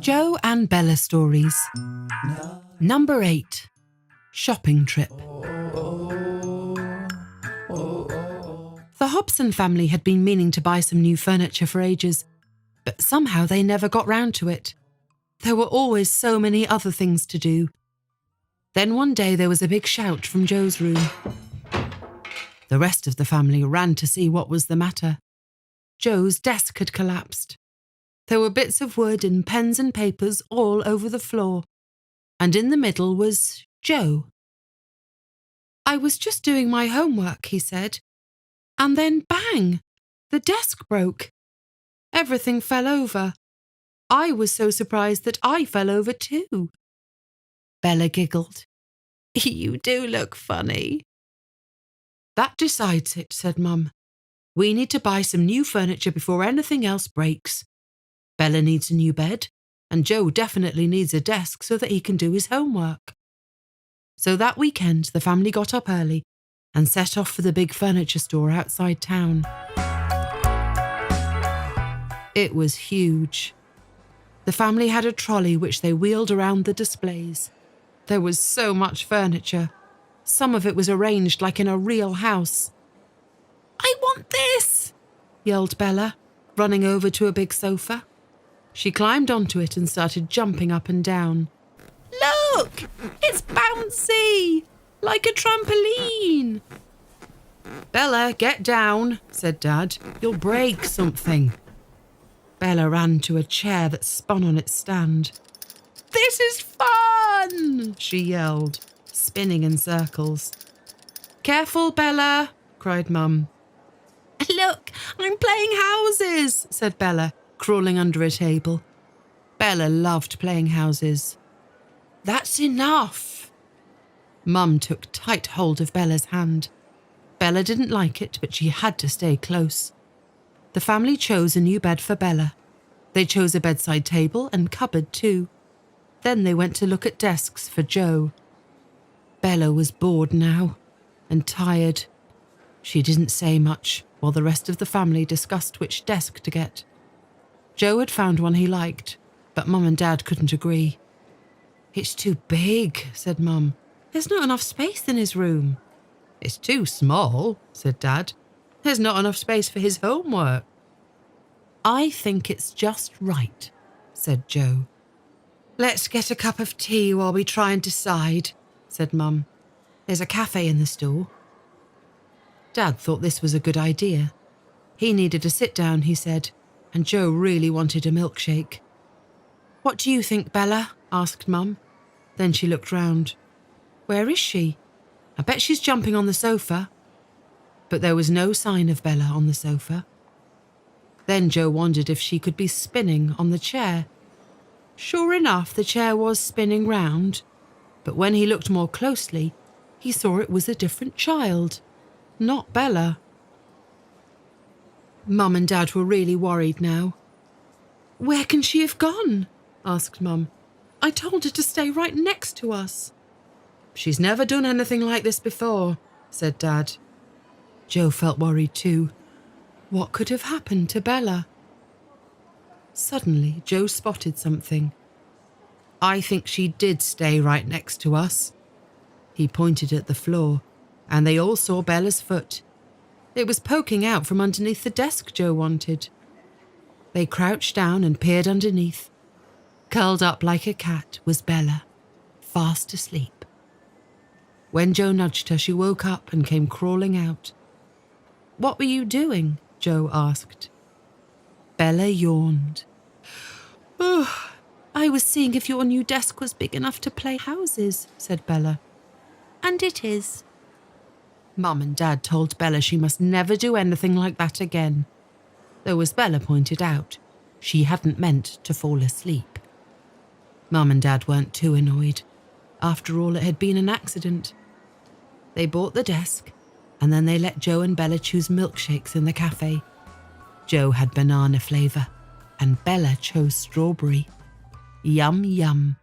Joe and Bella stories. Number 8. Shopping trip. The Hobson family had been meaning to buy some new furniture for ages, but somehow they never got round to it. There were always so many other things to do. Then one day there was a big shout from Joe's room. The rest of the family ran to see what was the matter. Joe's desk had collapsed. There were bits of wood and pens and papers all over the floor, and in the middle was Joe. "I was just doing my homework," he said, "and then bang! The desk broke. Everything fell over. I was so surprised that I fell over too." Bella giggled. "You do look funny." "That decides it," said Mum. "We need to buy some new furniture before anything else breaks. Bella needs a new bed, and Joe definitely needs a desk so that he can do his homework." So that weekend, the family got up early and set off for the big furniture store outside town. It was huge. The family had a trolley which they wheeled around the displays. There was so much furniture. Some of it was arranged like in a real house. "I want this!" yelled Bella, running over to a big sofa. She climbed onto it and started jumping up and down. "Look! It's bouncy! Like a trampoline!" "Bella, get down," said Dad. "You'll break something." Bella ran to a chair that spun on its stand. "This is fun!" she yelled, spinning in circles. "Careful, Bella!" cried Mum. "Look, I'm playing houses," said Bella, crawling under a table. Bella loved playing houses. "That's enough!" Mum took tight hold of Bella's hand. Bella didn't like it, but she had to stay close. The family chose a new bed for Bella. They chose a bedside table and cupboard too. Then they went to look at desks for Joe. Bella was bored now and tired. She didn't say much while the rest of the family discussed which desk to get. Joe had found one he liked, but Mum and Dad couldn't agree. "It's too big," said Mum. "There's not enough space in his room." "It's too small," said Dad. "There's not enough space for his homework." "I think it's just right," said Joe. "Let's get a cup of tea while we try and decide," said Mum. "There's a cafe in the store." Dad thought this was a good idea. He needed a sit-down, he said, and Joe really wanted a milkshake. "What do you think, Bella?" asked Mum. Then she looked round. "Where is she? I bet she's jumping on the sofa." But there was no sign of Bella on the sofa. Then Joe wondered if she could be spinning on the chair. Sure enough, the chair was spinning round, but when he looked more closely, he saw it was a different child, not Bella. Mum and Dad were really worried now. "Where can she have gone?" asked Mum. "I told her to stay right next to us." "She's never done anything like this before," said Dad. Joe felt worried too. What could have happened to Bella? Suddenly, Joe spotted something. "I think she did stay right next to us." He pointed at the floor, and they all saw Bella's foot. It was poking out from underneath the desk Joe wanted. They crouched down and peered underneath. Curled up like a cat was Bella, fast asleep. When Joe nudged her, she woke up and came crawling out. "What were you doing?" Joe asked. Bella yawned. "Oh, I was seeing if your new desk was big enough to play houses," said Bella. "And it is." Mum and Dad told Bella she must never do anything like that again. Though, as Bella pointed out, she hadn't meant to fall asleep. Mum and Dad weren't too annoyed. After all, it had been an accident. They bought the desk, and then they let Joe and Bella choose milkshakes in the cafe. Joe had banana flavour, and Bella chose strawberry. Yum, yum.